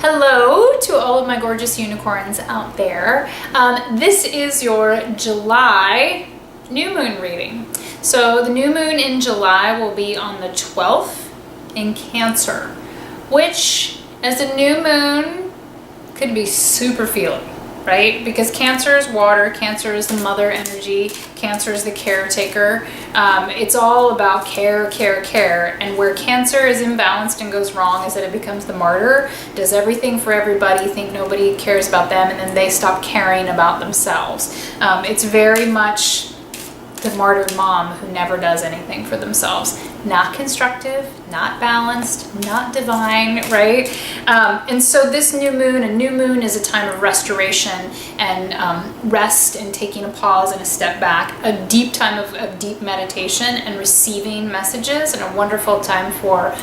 Hello to all of my gorgeous unicorns out there. This is your July new moon reading. So the new moon in July will be on the 12th in Cancer, which as a new moon could be super feely, right? Because Cancer is water, Cancer is the mother energy, Cancer is the caretaker. It's all about care, care, care. And where Cancer is imbalanced and goes wrong is that it becomes the martyr, does everything for everybody, think nobody cares about them, and then they stop caring about themselves. It's very much the martyred mom who never does anything for themselves. Not constructive, not balanced, not divine, right? And so this new moon, a new moon is a time of restoration and rest and taking a pause and a step back, a deep time of deep meditation and receiving messages, and a wonderful time for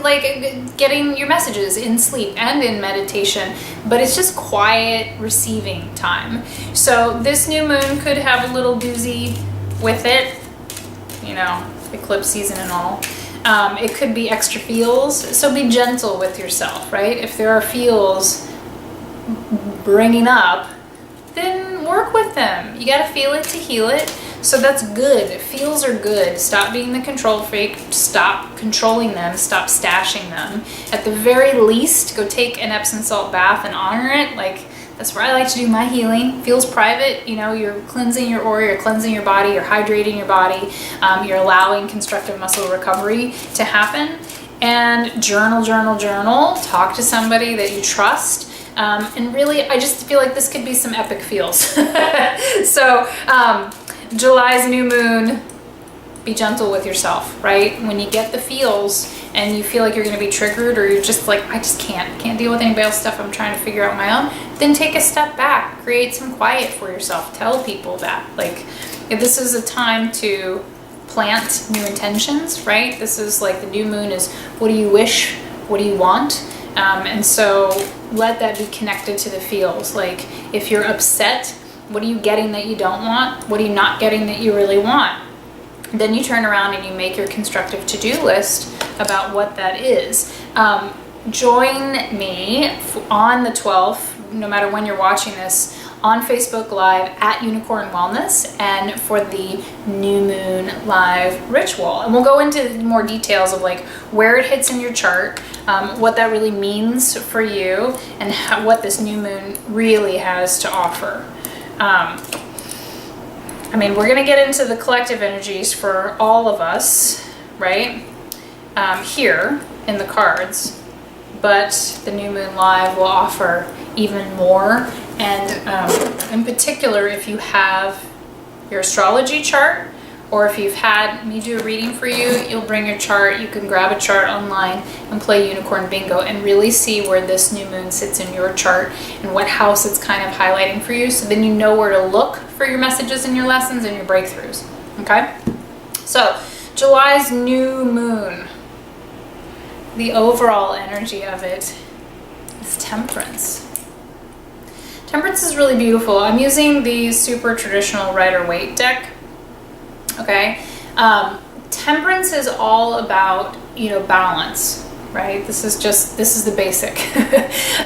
like getting your messages in sleep and in meditation, but it's just quiet receiving time. So this new moon could have a little doozy with it, you know, eclipse season and all. It could be extra feels, so be gentle with yourself, right? If there are feels bringing up, then work with them. You got to feel it to heal it. So that's good. Feels are good. Stop being the control freak. Stop controlling them. Stop stashing them. At the very least, go take an Epsom salt bath and honor it. Like, that's where I like to do my healing. Feels private. You know, you're cleansing your aura, you're cleansing your body, you're hydrating your body, you're allowing constructive muscle recovery to happen. And journal, journal, journal. Talk to somebody that you trust. And really, I just feel like this could be some epic feels. So, July's new moon, be gentle with yourself, right? When you get the feels and you feel like you're going to be triggered, or you're just like, I just can't deal with anybody else's stuff, I'm trying to figure out my own, then take a step back, create some quiet for yourself. Tell people that, like, if this is a time to plant new intentions, right? This is like the new moon is, what do you wish? What do you want? And so let that be connected to the feels. Like, if you're upset, what are you getting that you don't want? What are you not getting that you really want? Then you turn around and you make your constructive to-do list about what that is. Join me on the 12th, no matter when you're watching this, on Facebook Live at Unicorn Wellness, and for the new moon live ritual. And we'll go into more details of like where it hits in your chart, what that really means for you, and what this new moon really has to offer. I mean, we're going to get into the collective energies for all of us, right? Here in the cards, but the new moon live will offer even more. And in particular, if you have your astrology chart, or if you've had me do a reading for you, you'll bring your chart. You can grab a chart online and play Unicorn Bingo and really see where this new moon sits in your chart and what house it's kind of highlighting for you. So then you know where to look for your messages and your lessons and your breakthroughs. Okay? So, July's new moon. The overall energy of it is Temperance. Temperance is really beautiful. I'm using the super traditional Rider-Waite deck. Okay, Temperance is all about, you know, balance, right? This is the basic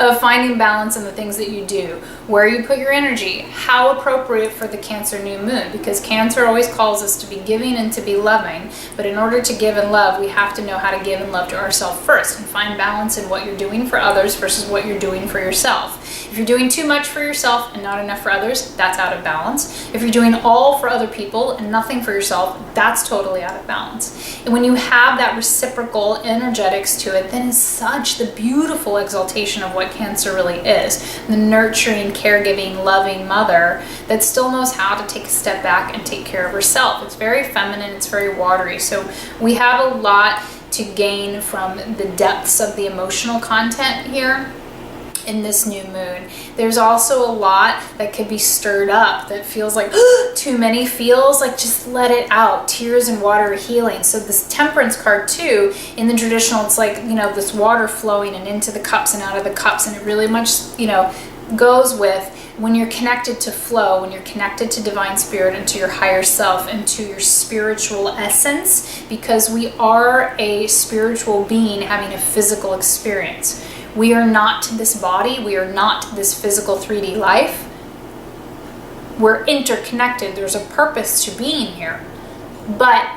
of finding balance in the things that you do, where you put your energy, how appropriate for the Cancer new moon, because Cancer always calls us to be giving and to be loving, but in order to give and love, we have to know how to give and love to ourselves first, and find balance in what you're doing for others versus what you're doing for yourself. If you're doing too much for yourself and not enough for others, that's out of balance. If you're doing all for other people and nothing for yourself, that's totally out of balance. And when you have that reciprocal energetics to it, then it's such the beautiful exaltation of what Cancer really is. The nurturing, caregiving, loving mother that still knows how to take a step back and take care of herself. It's very feminine, it's very watery. So we have a lot to gain from the depths of the emotional content here in this new moon. There's also a lot that could be stirred up that feels like too many feels, like just let it out. Tears and water healing. So this Temperance card too, in the traditional, it's like, you know, this water flowing and into the cups and out of the cups, and it really much, you know, goes with when you're connected to flow, when you're connected to divine spirit and to your higher self and to your spiritual essence, because we are a spiritual being having a physical experience. We are not this body, we are not this physical 3D life. We're interconnected. There's a purpose to being here. But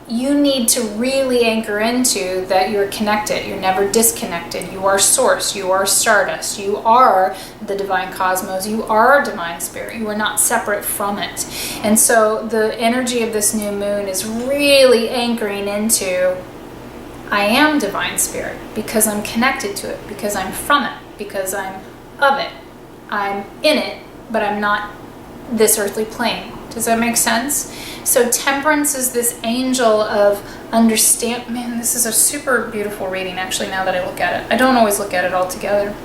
you need to really anchor into that you're connected. You're never disconnected. You are source. You are stardust. You are the divine cosmos. You are divine spirit. You are not separate from it. And so the energy of this new moon is really anchoring into, I am divine spirit because I'm connected to it, because I'm from it, because I'm of it. I'm in it, but I'm not this earthly plane. Does that make sense? So temperance is this angel of understand. Man, this is a super beautiful reading, actually, now that I look at it. I don't always look at it all together.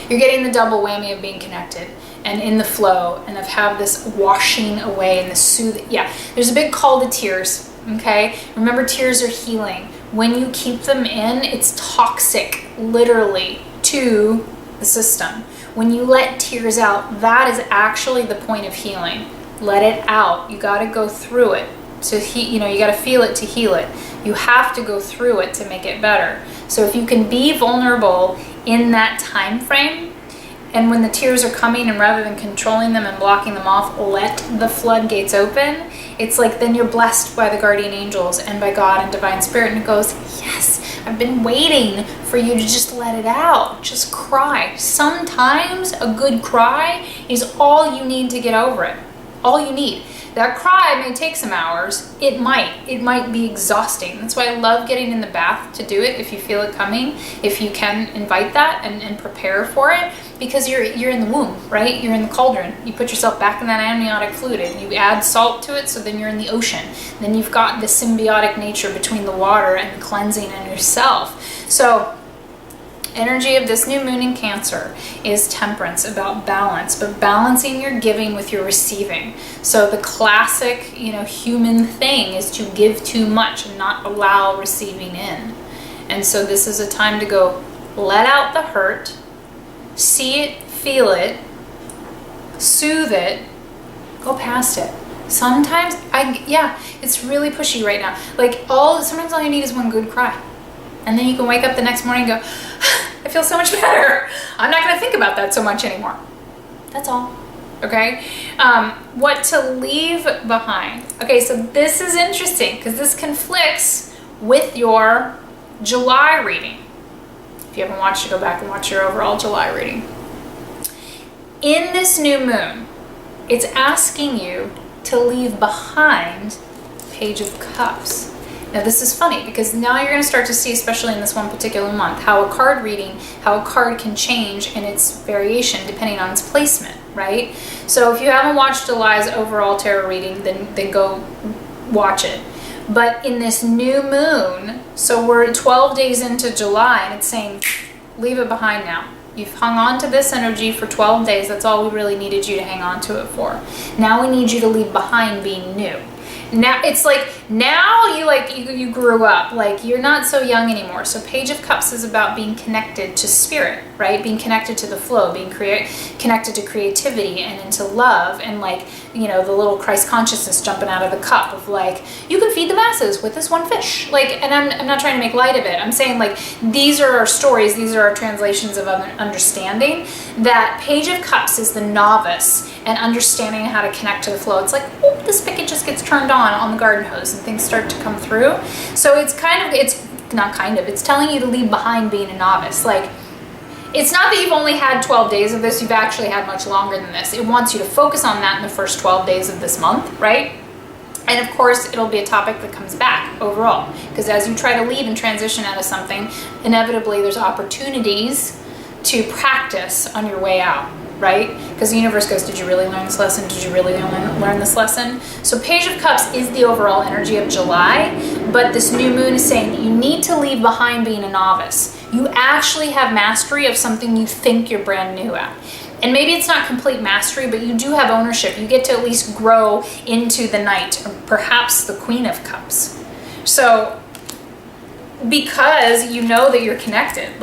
You're getting the double whammy of being connected and in the flow and of have this washing away and the soothing. Yeah, there's a big call to tears, okay? Remember, tears are healing. When you keep them in, it's toxic, literally, to the system. When you let tears out, that is actually the point of healing. Let it out. You got to go through it to you got to feel it to heal it. You have to go through it to make it better. So if you can be vulnerable in that time frame, and when the tears are coming, and rather than controlling them and blocking them off, let the floodgates open, it's like then you're blessed by the guardian angels and by God and divine spirit, and it goes, yes, I've been waiting for you to just let it out. Just cry. Sometimes a good cry is all you need to get over it. All you need. That cry may take some hours. It might be exhausting. That's why I love getting in the bath to do it if you feel it coming, if you can invite that and prepare for it, because you're in the womb, right? You're in the cauldron. You put yourself back in that amniotic fluid and you add salt to it, so then you're in the ocean. Then you've got the symbiotic nature between the water and the cleansing and yourself. So energy of this new moon in Cancer is temperance, about balance, but balancing your giving with your receiving. So the classic, human thing is to give too much and not allow receiving in. And so this is a time to go, let out the hurt, see it, feel it, soothe it, go past it. Sometimes, it's really pushy right now. Sometimes all you need is one good cry. And then you can wake up the next morning and go, I feel so much better. I'm not going to think about that so much anymore. That's all. Okay? What to leave behind. Okay, so this is interesting because this conflicts with your July reading. If you haven't watched it, go back and watch your overall July reading. In this new moon, it's asking you to leave behind Page of Cups. Now this is funny because now you're going to start to see, especially in this one particular month, how a card reading, how a card can change in its variation depending on its placement, right? So if you haven't watched July's overall tarot reading, then go watch it. But in this new moon, so we're 12 days into July, and it's saying, leave it behind now. You've hung on to this energy for 12 days. That's all we really needed you to hang on to it for. Now we need you to leave behind being new. Now it's like, now you grew up, like you're not so young anymore. So Page of Cups is about being connected to spirit, right? Being connected to the flow, being connected to creativity and into love, and the little Christ consciousness jumping out of the cup of you can feed the masses with this one fish. And I'm not trying to make light of it. I'm saying these are our stories, these are our translations of understanding. That Page of Cups is the novice and understanding how to connect to the flow. It's the spigot just gets turned on the garden hose and things start to come through. So it's telling you to leave behind being a novice. It's not that you've only had 12 days of this, you've actually had much longer than this. It wants you to focus on that in the first 12 days of this month, right? And of course, it'll be a topic that comes back overall. Because as you try to leave and transition out of something, inevitably there's opportunities to practice on your way out, right? Because the universe goes, did you really learn this lesson? Did you really learn this lesson? So Page of Cups is the overall energy of July, but this new moon is saying that you need to leave behind being a novice. You actually have mastery of something you think you're brand new at. And maybe it's not complete mastery, but you do have ownership. You get to at least grow into the Knight, or perhaps the Queen of Cups. So, because you know that you're connected,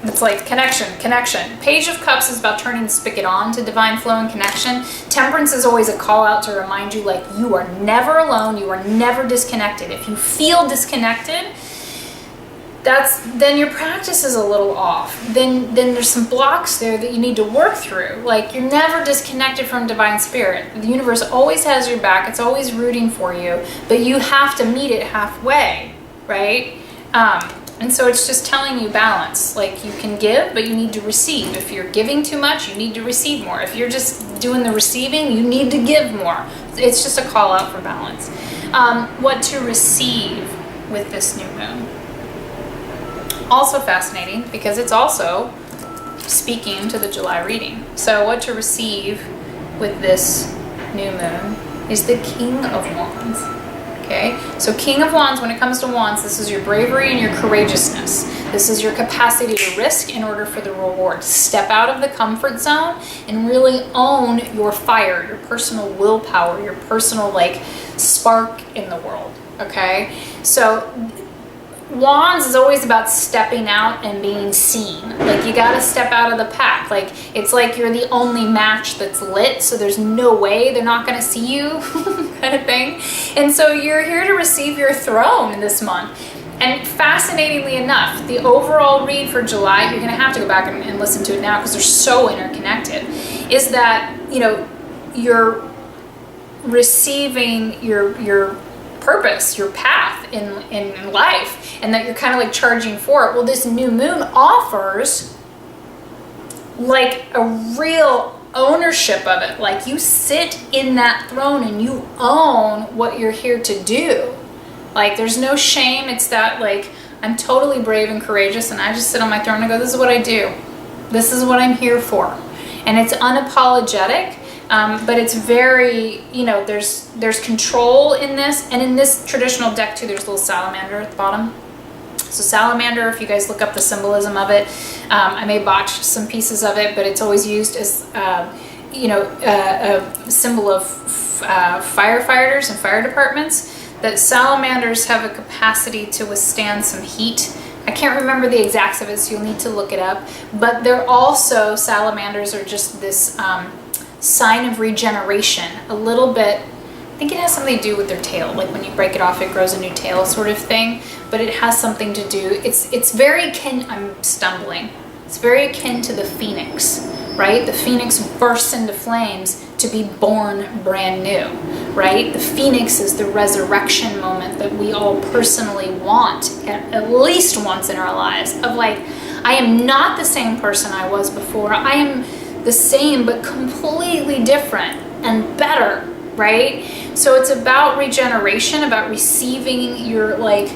It's like connection, connection. Page of Cups is about turning the spigot on to divine flow and connection. Temperance is always a call out to remind you, like, you are never alone, you are never disconnected. If you feel disconnected, then your practice is a little off. Then there's some blocks there that you need to work through. Like, you're never disconnected from divine spirit. The universe always has your back, it's always rooting for you, but you have to meet it halfway, right? And so it's just telling you balance. Like, you can give, but you need to receive. If you're giving too much, you need to receive more. If you're just doing the receiving, you need to give more. It's just a call out for balance. What to receive with this new moon. Also fascinating, because it's also speaking to the July reading. So what to receive with this new moon is the King of Wands. Okay, so King of Wands, when it comes to wands, this is your bravery and your courageousness. This is your capacity to risk in order for the reward. Step out of the comfort zone and really own your fire, your personal willpower, your personal, like, spark in the world. Okay, so Wands is always about stepping out and being seen. Like, you gotta step out of the pack. Like, it's like you're the only match that's lit, so there's no way they're not gonna see you, kind of thing. And so you're here to receive your throne this month. And fascinatingly enough, the overall read for July, you're gonna have to go back and listen to it now because they're so interconnected, is that, you know, you're receiving your purpose, your path in life, and that you're kind of like charging for it. Well, this new moon offers like a real ownership of it. Like, you sit in that throne and you own what you're here to do. Like, there's no shame. It's that, like, I'm totally brave and courageous, and I just sit on my throne and go, this is what I do. This is what I'm here for. And it's unapologetic. But it's very, you know, there's control in this, and in this traditional deck too, there's a little salamander at the bottom. So salamander, if you guys look up the symbolism of it, I may botch some pieces of it, but it's always used as, you know, a symbol of firefighters and fire departments. That salamanders have a capacity to withstand some heat. I can't remember the exacts of it, so you'll need to look it up. But they're also, salamanders are just this sign of regeneration, a little bit. I think it has something to do with their tail, like when you break it off it grows a new tail sort of thing, but it has something to do, it's very akin, I'm stumbling, it's very akin to the phoenix, right? The phoenix bursts into flames to be born brand new, right? The phoenix is the resurrection moment that we all personally want at least once in our lives, of like, I am not the same person I was before, I am the same but completely different and better, right? So it's about regeneration, about receiving your, like,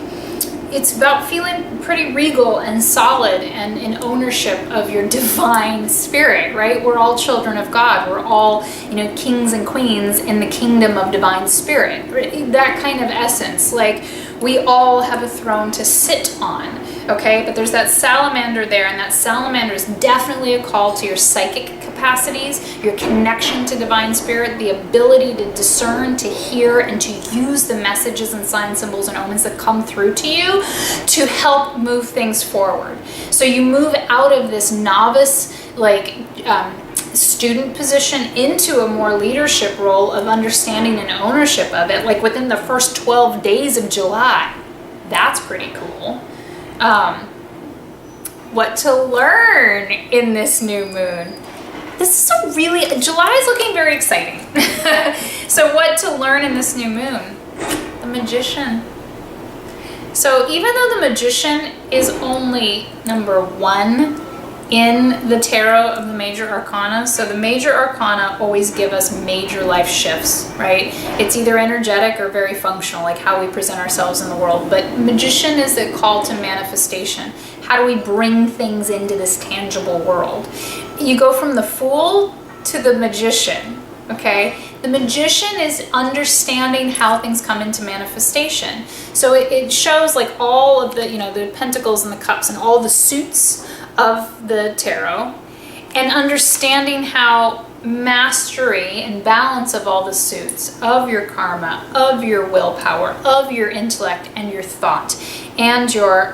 it's about feeling pretty regal and solid and in ownership of your divine spirit, right? We're all children of God. We're all, you know, kings and queens in the kingdom of divine spirit. That kind of essence. Like, we all have a throne to sit on, okay? But there's that salamander there, and that salamander is definitely a call to your psychic capacities, your connection to divine spirit, the ability to discern, to hear, and to use the messages and signs, symbols, and omens that come through to you to help move things forward. So you move out of this novice, like, student position into a more leadership role of understanding and ownership of it, like within the first 12 days of July. That's pretty cool. What to learn in this new moon. This is a really, July is looking very exciting. So what to learn in this new moon? The Magician. So even though the Magician is only number 1 in the tarot of the major arcana, so the major arcana always give us major life shifts, right? It's either energetic or very functional, like how we present ourselves in the world. But Magician is the call to manifestation. How do we bring things into this tangible world? You go from the Fool to the Magician, okay? The Magician is understanding how things come into manifestation. So it shows like all of the, you know, the pentacles and the cups and all the suits of the tarot, and understanding how mastery and balance of all the suits of your karma, of your willpower, of your intellect and your thought, and your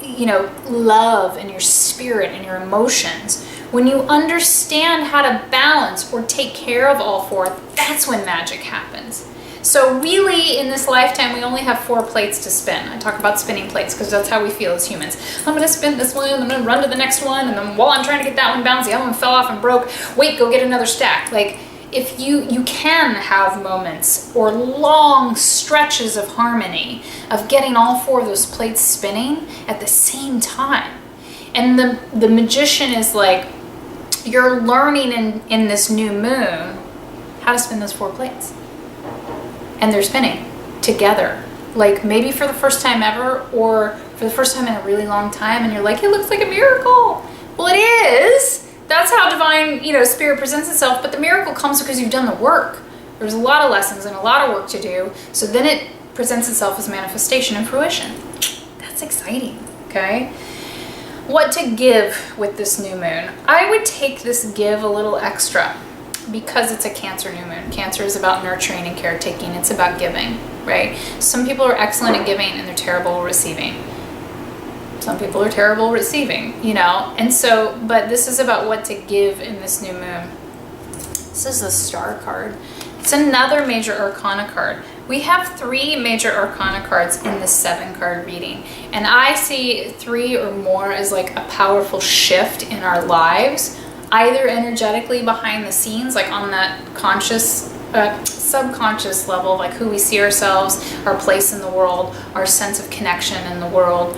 love and your spirit and your emotions, when you understand how to balance or take care of all four, that's when magic happens. So really, in this lifetime, we only have 4 plates to spin. I talk about spinning plates because that's how we feel as humans. I'm going to spin this one, I'm going to run to the next one, and then while I'm trying to get that one balanced, the other one fell off and broke. Wait, go get another stack. Like, if you can have moments or long stretches of harmony of getting all 4 of those plates spinning at the same time. And the magician is like, you're learning in this new moon how to spin those 4 plates. And they're spinning together, like maybe for the first time ever, or for the first time in a really long time, and you're like, it looks like a miracle. Well, it is. That's how divine, spirit presents itself, but the miracle comes because you've done the work. There's a lot of lessons and a lot of work to do, so then it presents itself as manifestation and fruition. That's exciting, okay? What to give with this new moon? I would take this give a little extra, because it's a Cancer new moon. Cancer is about nurturing and caretaking. It's about giving, right? Some people are excellent at giving and they're terrible at receiving. Some people are terrible at receiving, And so, but this is about what to give in this new moon. This is the Star card. It's another major arcana card. We have 3 major arcana cards in the 7-card reading. And I see 3 or more as like a powerful shift in our lives, either energetically behind the scenes, like on that conscious, subconscious level, like who we see ourselves, our place in the world, our sense of connection in the world.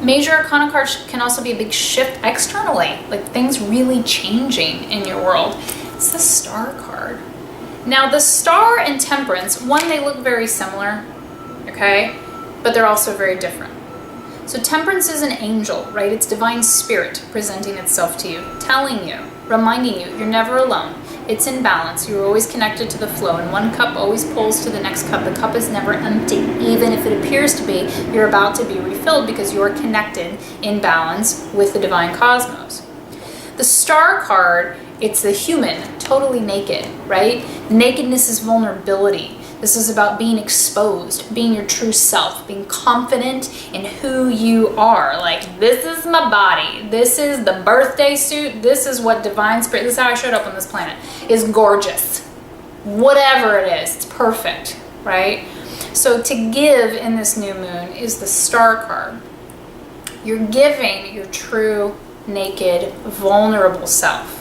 Major arcana cards can also be a big shift externally, like things really changing in your world. It's the Star card. Now the Star and Temperance, one, they look very similar, okay, but they're also very different. So Temperance is an angel, right? It's divine spirit presenting itself to you, telling you, reminding you, you're never alone. It's in balance. You're always connected to the flow, and one cup always pulls to the next cup. The cup is never empty. Even if it appears to be, you're about to be refilled because you are connected in balance with the divine cosmos. The Star card, it's the human, totally naked, right? Nakedness is vulnerability. This is about being exposed, being your true self, being confident in who you are. Like, this is my body. This is the birthday suit. This is what divine spirit, this is how I showed up on this planet, is gorgeous. Whatever it is, it's perfect, right? So to give in this new moon is the Star card. You're giving your true, naked, vulnerable self.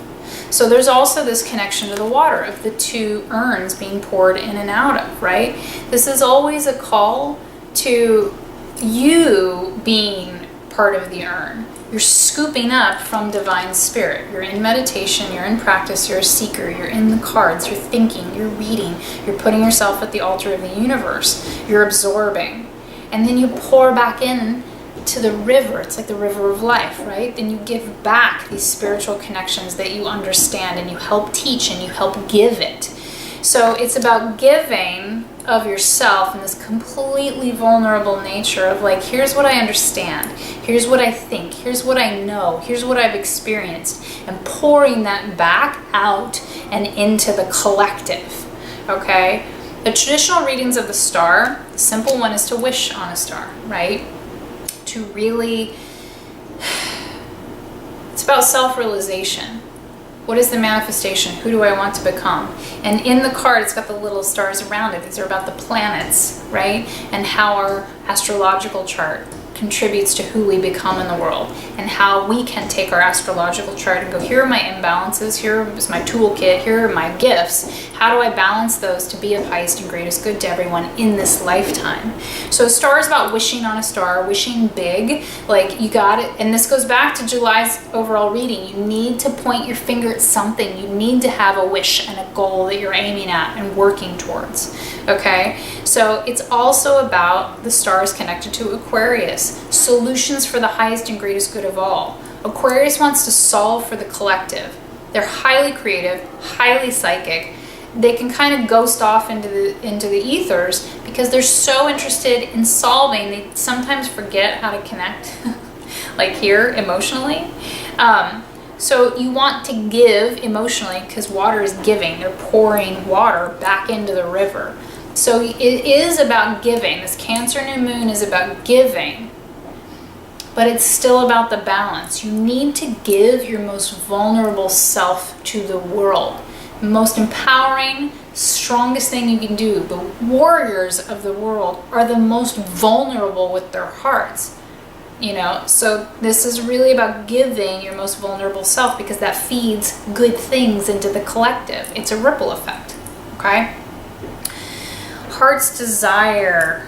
So there's also this connection to the water of the 2 urns being poured in and out of, right? This is always a call to you being part of the urn. You're scooping up from divine spirit. You're in meditation, you're in practice, you're a seeker, you're in the cards, you're thinking, you're reading, you're putting yourself at the altar of the universe, you're absorbing. And then you pour back in to the river. It's like the river of life, right? Then you give back these spiritual connections that you understand, and you help teach and you help give it. So it's about giving of yourself in this completely vulnerable nature of like, here's what I understand, here's what I think, here's what I know, here's what I've experienced, and pouring that back out and into the collective, okay? The traditional readings of the Star, the simple one is to wish on a star, right? To really, it's about self-realization. What is the manifestation? Who do I want to become? And in the card, it's got the little stars around it. These are about the planets, right? And how our astrological chart contributes to who we become in the world, and how we can take our astrological chart and go, here are my imbalances, here is my toolkit, here are my gifts. How do I balance those to be of highest and greatest good to everyone in this lifetime? So a star is about wishing on a star, wishing big, like you got it. And this goes back to July's overall reading. You need to point your finger at something. You need to have a wish and a goal that you're aiming at and working towards, okay? So it's also about the stars connected to Aquarius, solutions for the highest and greatest good of all. Aquarius wants to solve for the collective. They're highly creative, highly psychic. They can kind of ghost off into the ethers because they're so interested in solving. They sometimes forget how to connect, like here, emotionally. So you want to give emotionally because water is giving. They're pouring water back into the river. So it is about giving. This Cancer new moon is about giving. but it's still about the balance. You need to give your most vulnerable self to the world. The most empowering, strongest thing you can do. The warriors of the world are the most vulnerable with their hearts. You know, so this is really about giving your most vulnerable self, because that feeds good things into the collective. It's a ripple effect, okay? Heart's desire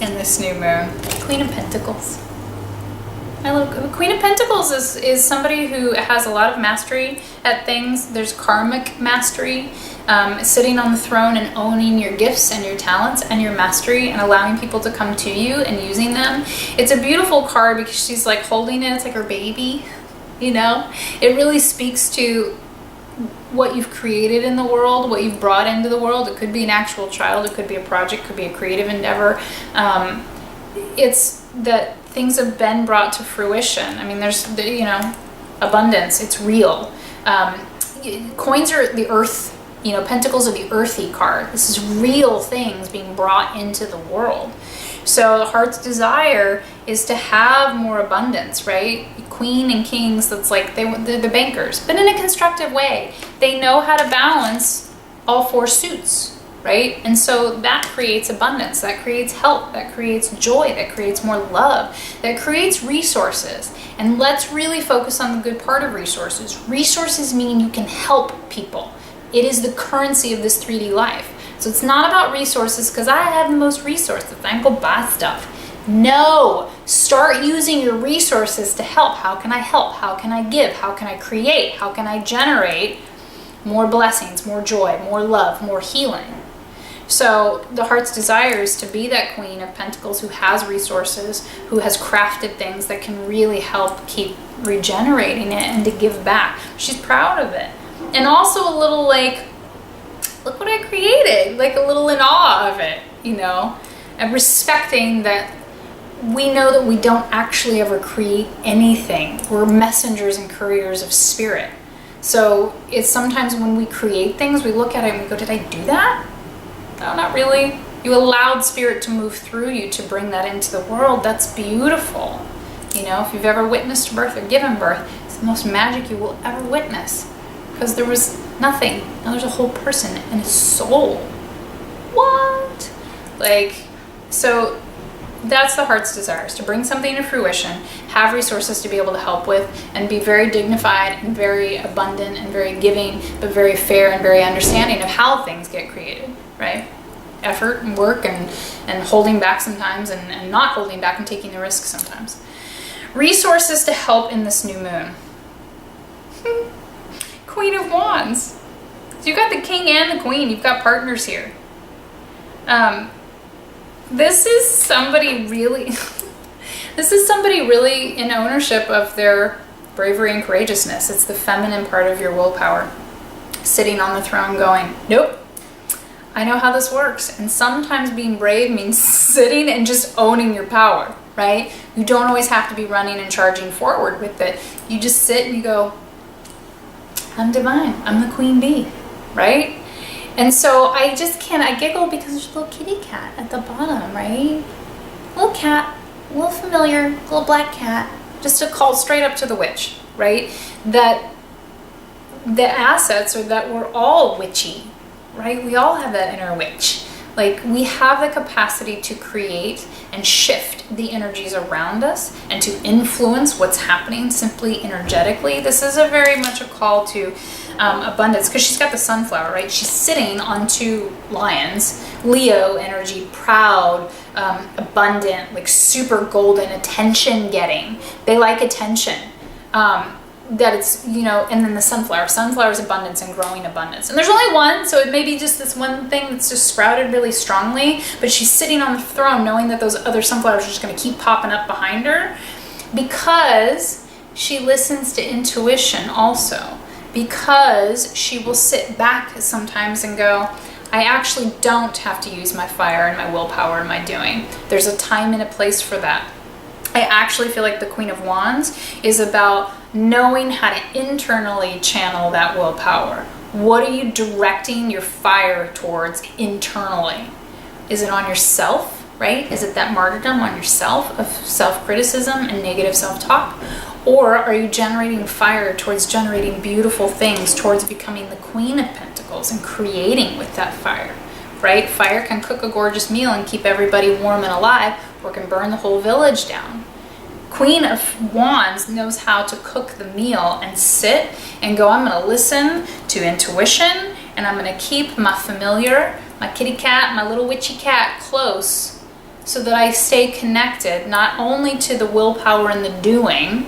in this new moon, Queen of Pentacles. I love Queen of Pentacles is somebody who has a lot of mastery at things. There's karmic mastery, sitting on the throne and owning your gifts and your talents and your mastery and allowing people to come to you and using them. It's a beautiful card because she's like holding it. It's like her baby, you know? It really speaks to what you've created in the world, what you've brought into the world. It could be an actual child, it could be a project, it could be a creative endeavor. It's that things have been brought to fruition. I mean, there's, you know, abundance, it's real. Coins are the earth, you know, pentacles are the earthy card. This is real things being brought into the world. So the heart's desire is to have more abundance, right? Queen and kings, that's like they're the bankers, but in a constructive way. They know how to balance all four suits, right? And so that creates abundance, that creates health, that creates joy, that creates more love, that creates resources. And let's really focus on the good part of resources. Resources mean you can help people. It is the currency of this 3D life. So it's not about resources because I have the most resources, I can go buy stuff. No, start using your resources to help. How can I help? How can I give? How can I create? How can I generate more blessings, more joy, more love, more healing? So the heart's desire is to be that Queen of Pentacles who has resources, who has crafted things that can really help keep regenerating it and to give back. She's proud of it. And also a little like, look what I created, like a little in awe of it, you know, and respecting that we know that we don't actually ever create anything. We're messengers and couriers of spirit. So it's sometimes when we create things, we look at it and we go, did I do that? No, not really. You allowed spirit to move through you to bring that into the world. That's beautiful. You know, if you've ever witnessed birth or given birth, it's the most magic you will ever witness. Because there was nothing. Now there's a whole person and a soul. What? Like, so that's the heart's desire, is to bring something to fruition, have resources to be able to help with, and be very dignified and very abundant and very giving, but very fair and very understanding of how things get created, right? Effort and work and holding back sometimes and not holding back and taking the risk sometimes. Resources to help in this new moon. Queen of Wands. So you've got the king and the queen. You've got partners here. This is somebody really in ownership of their bravery and courageousness. It's the feminine part of your willpower sitting on the throne going, nope, I know how this works. And sometimes being brave means sitting and just owning your power, right? You don't always have to be running and charging forward with it. You just sit and you go, I'm divine. I'm the queen bee, right? And so I giggle because there's a little kitty cat at the bottom, right? Little cat, a little familiar, little black cat, just a call straight up to the witch, right? That the assets are that we're all witchy, right? We all have that inner witch. Like, we have the capacity to create and shift the energies around us and to influence what's happening simply energetically. This is a very much a call to abundance, because she's got the sunflower, right? She's sitting on two lions, Leo energy, proud, abundant, like super golden, attention getting. They like attention. That it's, you know, and then the sunflower's abundance and growing abundance. And there's only one, so it may be just this one thing that's just sprouted really strongly, but she's sitting on the throne knowing that those other sunflowers are just going to keep popping up behind her, because she listens to intuition also, because she will sit back sometimes and go, I actually don't have to use my fire and my willpower in my doing. There's a time and a place for that. I actually feel like the Queen of Wands is about knowing how to internally channel that willpower. What are you directing your fire towards internally? Is it on yourself, right? Is it that martyrdom on yourself of self-criticism and negative self-talk? Or are you generating fire towards generating beautiful things, towards becoming the Queen of Pentacles and creating with that fire, right? Fire can cook a gorgeous meal and keep everybody warm and alive, or can burn the whole village down. Queen of Wands knows how to cook the meal and sit and go, I'm going to listen to intuition, and I'm going to keep my familiar, my kitty cat, my little witchy cat close, so that I stay connected not only to the willpower and the doing,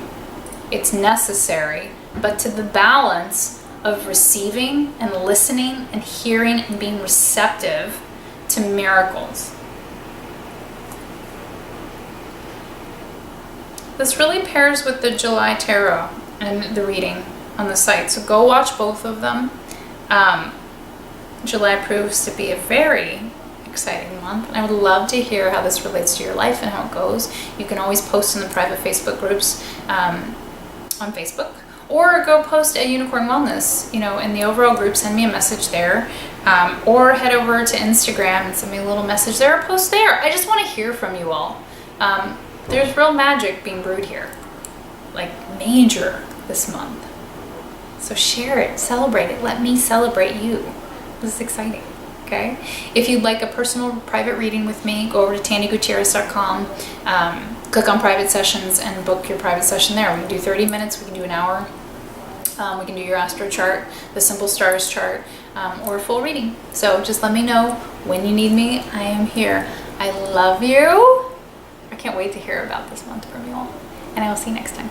it's necessary, but to the balance of receiving and listening and hearing and being receptive to miracles. This really pairs with the July Tarot and the reading on the site, so go watch both of them. July proves to be a very exciting month, and I would love to hear how this relates to your life and how it goes. You can always post in the private Facebook groups on Facebook, or go post at Unicorn Wellness, you know, in the overall group. Send me a message there, or head over to Instagram and send me a little message there, or post there. I just want to hear from you all. There's real magic being brewed here, like major this month. So share it, celebrate it. Let me celebrate you. This is exciting. Okay. If you'd like a personal private reading with me, go over to tannygutierrez.com, click on private sessions and book your private session there. We can do 30 minutes, we can do an hour. We can do your astro chart, the simple stars chart, or a full reading. So just let me know when you need me. I am here. I love you. I can't wait to hear about this month from you all. And I will see you next time.